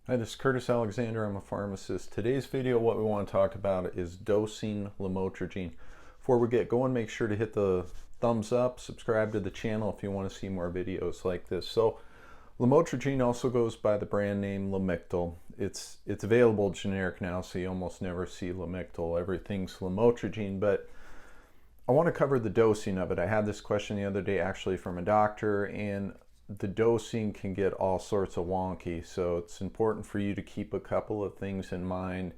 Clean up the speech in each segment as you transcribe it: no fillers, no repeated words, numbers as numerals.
Hi, this is Curtis Alexander. I'm a pharmacist. Today's video, what we want to talk about is dosing Lamotrigine. Before we get going, make sure to hit the thumbs up, subscribe to the channel if you want to see more videos like this. So, Lamotrigine also goes by the brand name Lamictal. It's available generic now, so you almost never see Lamictal. Everything's Lamotrigine, but I want to cover the dosing of it. I had this question the other day actually from a doctor, and the dosing can get all sorts of wonky. So it's important for you to keep a couple of things in mind.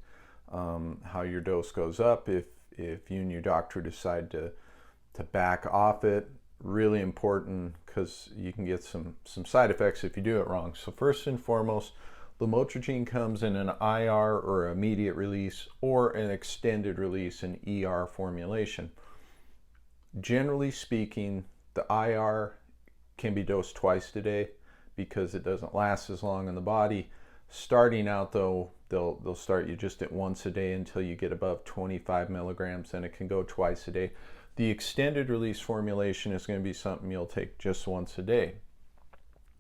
How your dose goes up if you and your doctor decide to back off it. Really important because you can get some side effects if you do it wrong. So first and foremost, Lamotrigine comes in an IR or immediate release or an extended release, an ER formulation. Generally speaking, the IR can be dosed twice a day because it doesn't last as long in the body. Starting out though, they'll start you just at once a day until you get above 25 milligrams, and it can go twice a day. The extended release formulation is going to be something you'll take just once a day.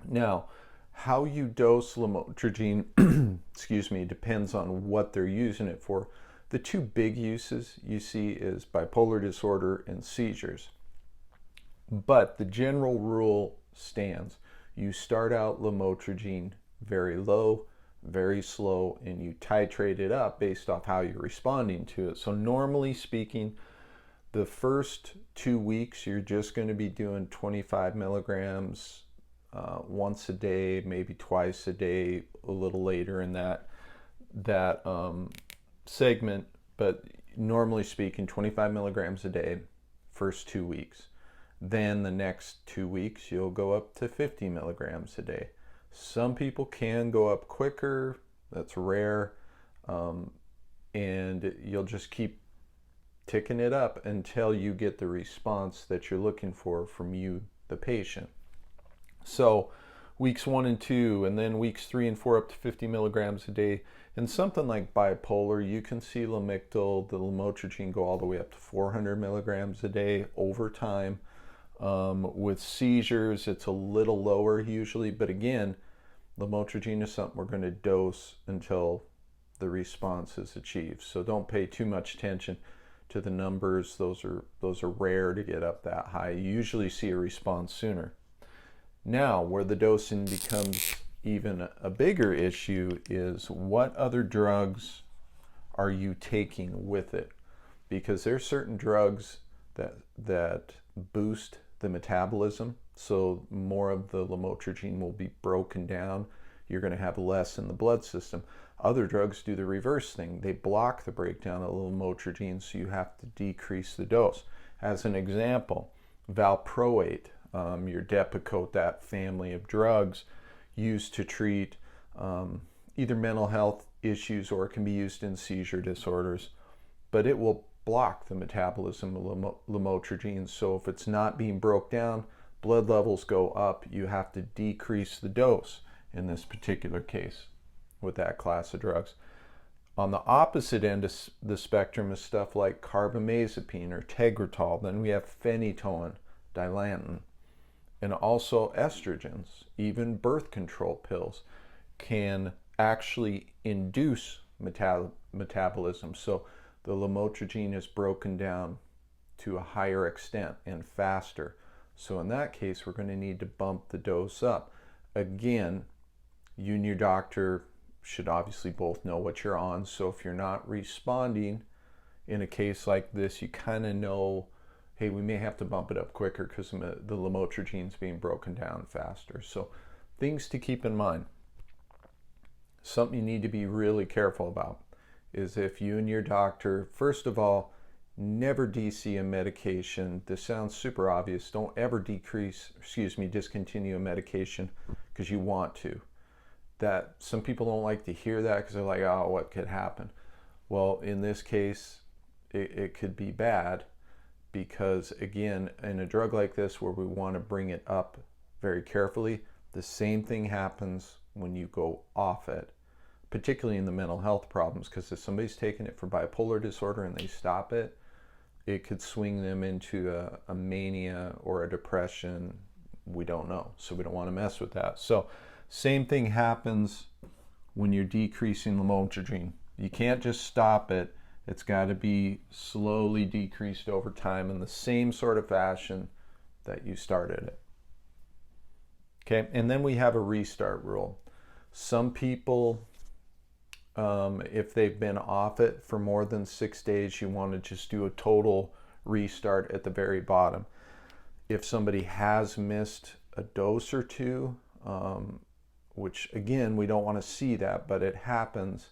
Now, how you dose Lamotrigine excuse me, depends on what they're using it for. The two big uses you see is bipolar disorder and seizures. But the general rule stands. You start out Lamotrigine very low, very slow, and you titrate it up based off how you're responding to it. So normally speaking, the first 2 weeks, you're just going to be doing 25 milligrams once a day, maybe twice a day, a little later in that segment. But normally speaking, 25 milligrams a day, first 2 weeks. Then the next 2 weeks, you'll go up to 50 milligrams a day. Some people can go up quicker. That's rare. And you'll just keep ticking it up until you get the response that you're looking for from you, the patient. So weeks 1 and 2, and then weeks 3 and 4 up to 50 milligrams a day. And something like bipolar, you can see Lamictal, the Lamotrigine, go all the way up to 400 milligrams a day over time. With seizures, it's a little lower usually, but again, Lamotrigine is something we're going to dose until the response is achieved. So don't pay too much attention to the numbers. Those are rare to get up that high. You usually see a response sooner. Now, where the dosing becomes even a bigger issue is what other drugs are you taking with it? Because there's certain drugs that boost the metabolism, so more of the Lamotrigine will be broken down. You're going to have less in the blood system. Other drugs do the reverse thing. They block the breakdown of Lamotrigine, so you have to decrease the dose. As an example, valproate, your Depakote, that family of drugs used to treat either mental health issues, or it can be used in seizure disorders, but it will block the metabolism of Lamotrigine. So if it's not being broke down, blood levels go up. You have to decrease the dose in this particular case with that class of drugs. On the opposite end of the spectrum is stuff like Carbamazepine or Tegretol. Then we have Phenytoin, Dilantin, and also estrogens. Even birth control pills can actually induce metabolism. So the Lamotrigine is broken down to a higher extent and faster. So in that case, we're going to need to bump the dose up. Again, you and your doctor should obviously both know what you're on. So if you're not responding in a case like this, you kind of know, hey, we may have to bump it up quicker because the Lamotrigine is being broken down faster. So things to keep in mind. Something you need to be really careful about is if you and your doctor, first of all, never DC a medication. This sounds super obvious. Don't ever discontinue a medication because you want to. That some people don't like to hear that because they're like, oh, what could happen? Well, in this case, it could be bad because, again, in a drug like this where we want to bring it up very carefully, the same thing happens when you go off it, particularly in the mental health problems, because if somebody's taking it for bipolar disorder and they stop it, it could swing them into a mania or a depression. We don't know, so we don't want to mess with that. So same thing happens when you're decreasing lamotrigine. You can't just stop it. It's got to be slowly decreased over time in the same sort of fashion that you started it. Okay, and then we have a restart rule. Some people, if they've been off it for more than 6 days, you want to just do a total restart at the very bottom. If somebody has missed a dose or two, which again, we don't want to see that, but it happens,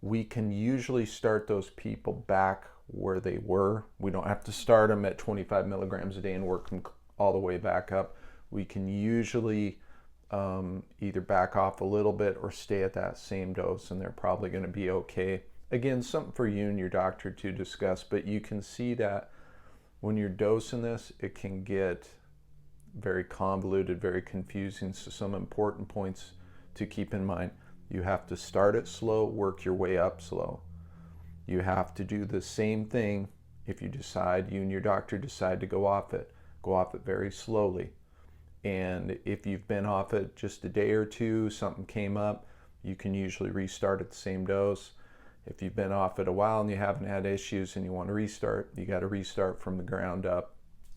we can usually start those people back where they were. We don't have to start them at 25 milligrams a day and work them all the way back up. We can usually either back off a little bit or stay at that same dose, and they're probably going to be okay. Again, something for you and your doctor to discuss, but you can see that when you're dosing this, it can get very convoluted, very confusing. So some important points to keep in mind. You have to start it slow, work your way up slow. You have to do the same thing if you and your doctor decide to go off it very slowly. And if you've been off it just a day or two, something came up, you can usually restart at the same dose. If you've been off it a while and you haven't had issues and you want to restart, you got to restart from the ground up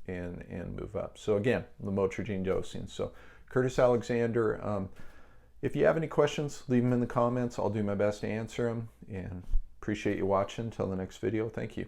and move up. So again, lamotrigine dosing. So Curtis Alexander, if you have any questions, leave them in the comments. I'll do my best to answer them, and appreciate you watching. Until the next video, thank you.